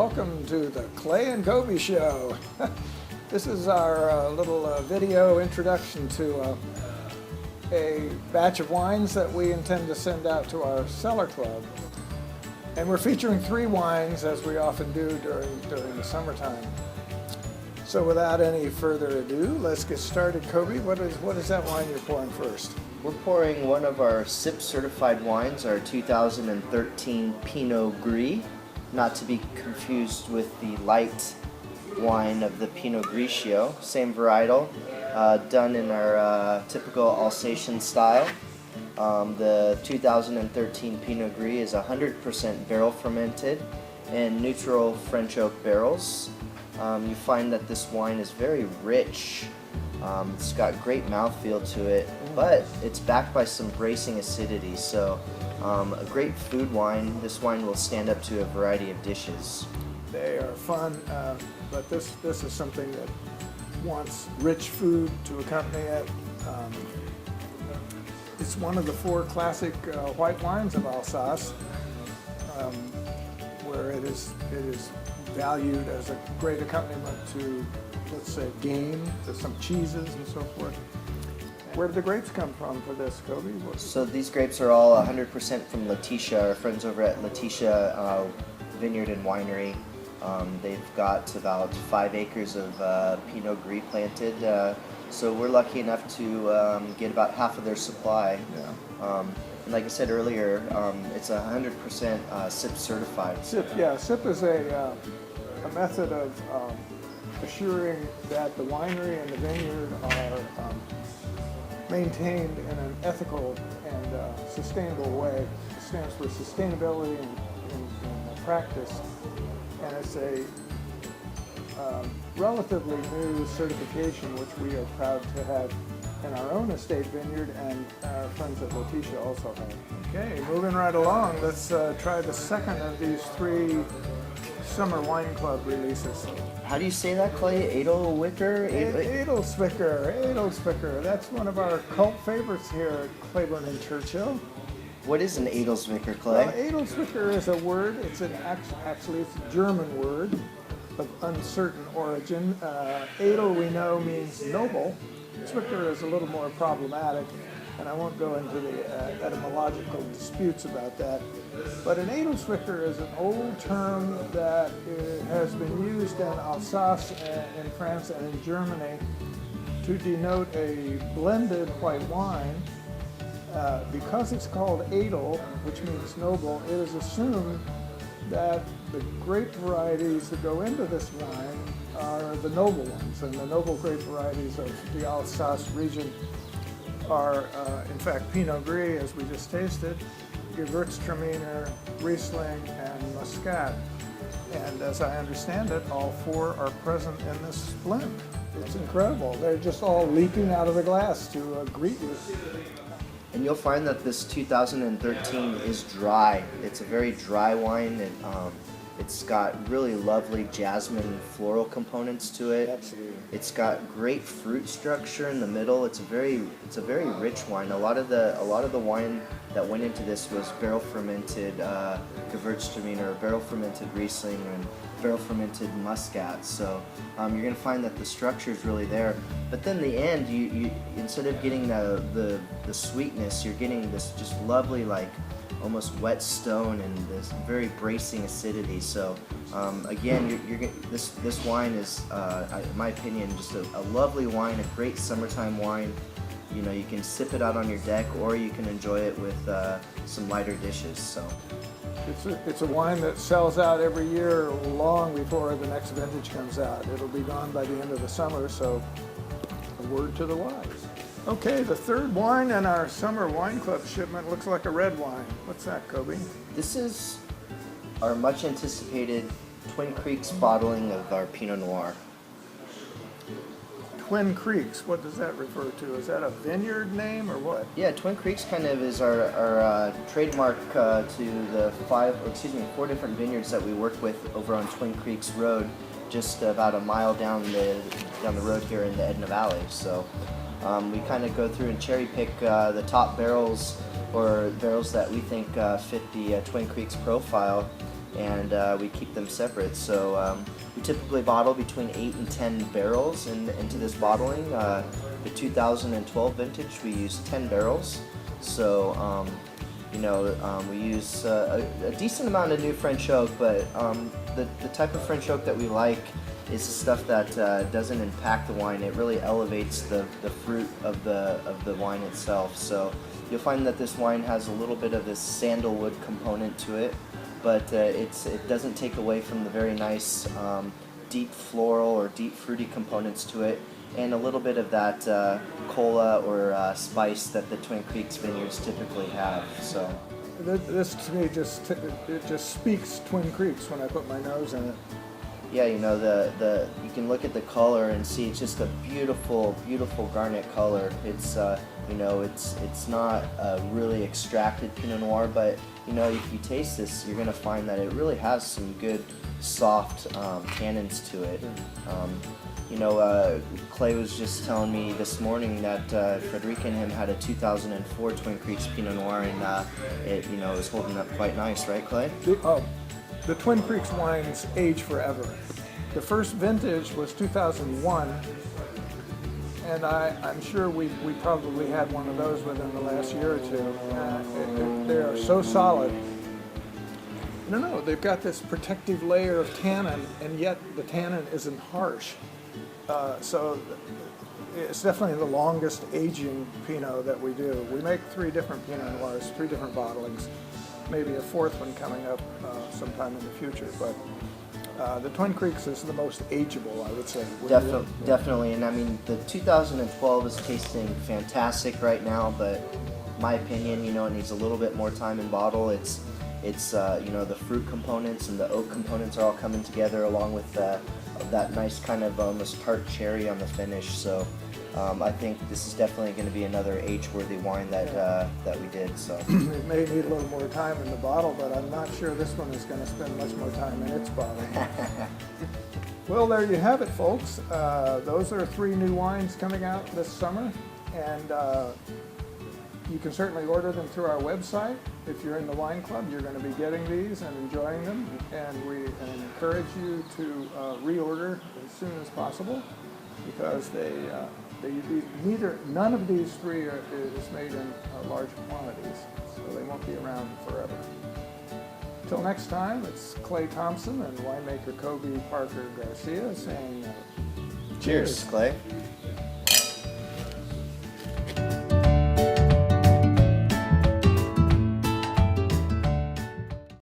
welcome to the Clay and Kobe Show. This is our little video introduction to a batch of wines that we intend to send out to our cellar club. And we're featuring 3 wines, as we often do during the summertime. So without any further ado, let's get started. Kobe, what is that wine you're pouring first? We're pouring one of our SIP certified wines, our 2013 Pinot Gris, not to be confused with the light wine of the Pinot Grigio, same varietal, done in our typical Alsatian style. The 2013 Pinot Gris is 100% barrel fermented in neutral French oak barrels. You find that this wine is very rich. It's got great mouthfeel to it, but it's backed by some bracing acidity, so a great food wine. This wine will stand up to a variety of dishes. They are fun, but this is something that wants rich food to accompany it. It's one of the 4 classic white wines of Alsace, where it is valued as a great accompaniment to, let's say, game, to some cheeses and so forth. Where did the grapes come from for this, Kobe? So these grapes are all 100% from Letitia, our friends over at Letitia Vineyard and Winery. They've got about 5 acres of Pinot Gris planted, so we're lucky enough to get about half of their supply. Yeah. And like I said earlier, it's 100% SIP certified. SIP is a method of assuring that the winery and the vineyard are maintained in an ethical and sustainable way. It stands for sustainability in practice, and it's a relatively new certification which we are proud to have in our own estate vineyard, and our friends at Letitia also have. Okay, moving right along, let's try the second of these 3 Summer Wine Club releases. How do you say that, Clay? Edelwicker? Edelzwicker. That's one of our cult favorites here at Claiborne and Churchill. What is an Edelzwicker, Clay? Well, Edelzwicker is a word. Actually, it's a German word of uncertain origin. Edel, we know, means noble. Zwicker is a little more problematic, and I won't go into the etymological disputes about that. But an Edelzwicker is an old term that has been used in Alsace, in France, and in Germany to denote a blended white wine. Because it's called Edel, which means noble, it is assumed that the grape varieties that go into this wine are the noble ones, and the noble grape varieties of the Alsace region are, in fact, Pinot Gris, as we just tasted, Gewürztraminer, Riesling, and Muscat. And as I understand it, all 4 are present in this blend. It's incredible. They're just all leaping out of the glass to greet you. And you'll find that this 2013 is dry. It's a very dry wine. It's got really lovely jasmine floral components to it. Absolutely. It's got great fruit structure in the middle. It's a very rich wine. A lot of the wine that went into this was barrel fermented Gewürztraminer, barrel fermented Riesling, and barrel fermented Muscat. So you're going to find that the structure is really there. But then the end, you instead of getting the sweetness, you're getting this just lovely, like, almost wet stone and this very bracing acidity. So again, this wine is, in my opinion, just a lovely wine, a great summertime wine. You know, you can sip it out on your deck, or you can enjoy it with some lighter dishes. So it's a wine that sells out every year long before the next vintage comes out. It'll be gone by the end of the summer, so a word to the wise. Okay, the 3rd wine in our Summer Wine Club shipment looks like a red wine. What's that, Kobe? this is our much anticipated Twin Creeks bottling of our Pinot Noir. Twin Creeks, what does that refer to? Is that a vineyard name or what? Yeah, Twin Creeks kind of is our trademark to the 4 different vineyards that we work with over on Twin Creeks Road, just about a mile down the road here in the Edna Valley. So we kind of go through and cherry pick the top barrels, or barrels that we think fit the Twin Creeks profile, and we keep them separate. So we typically bottle between 8 and 10 barrels into this bottling. The 2012 vintage, we use 10 barrels. So we use a decent amount of new French oak, but the type of French oak that we like is the stuff that doesn't impact the wine. It really elevates the fruit of the wine itself. So you'll find that this wine has a little bit of this sandalwood component to it, but it doesn't take away from the very nice deep floral or deep fruity components to it, and a little bit of that cola or spice that the Twin Creeks vineyards typically have. So This to me it just speaks Twin Creeks when I put my nose in it. yeah, you can look at the color and see it's just a beautiful, beautiful garnet color. It's it's not a really extracted Pinot Noir, but if you taste this, you're gonna find that it really has some good soft tannins to it. Clay was just telling me this morning that Frederica and him had a 2004 Twin Creeks Pinot Noir, and it was holding up quite nice, right, Clay? The Twin Creeks wines age forever. The first vintage was 2001, and I'm sure we probably had one of those within the last year or two. They are so solid. No, they've got this protective layer of tannin, and yet the tannin isn't harsh. So it's definitely the longest aging Pinot that we do. We make 3 different Pinot Noirs, 3 different bottlings, maybe a 4th one coming up sometime in the future. But the Twin Creeks is the most ageable, I would say. Definitely, and I mean the 2012 is tasting fantastic right now, but my opinion, it needs a little bit more time in bottle. It's the fruit components and the oak components are all coming together, along with that nice kind of almost tart cherry on the finish. So I think this is definitely going to be another age-worthy wine that we did. So It may need a little more time in the bottle, but I'm not sure this one is going to spend much more time in its bottle. Well, there you have it, folks. Those are 3 new wines coming out this summer, and you can certainly order them through our website. If you're in the wine club, you're going to be getting these and enjoying them, and we encourage you to reorder as soon as possible, because none of these 3 is made in large quantities, so they won't be around forever. Till next time, it's Clay Thompson and winemaker Kobe Parker Garcia saying cheers, Clay.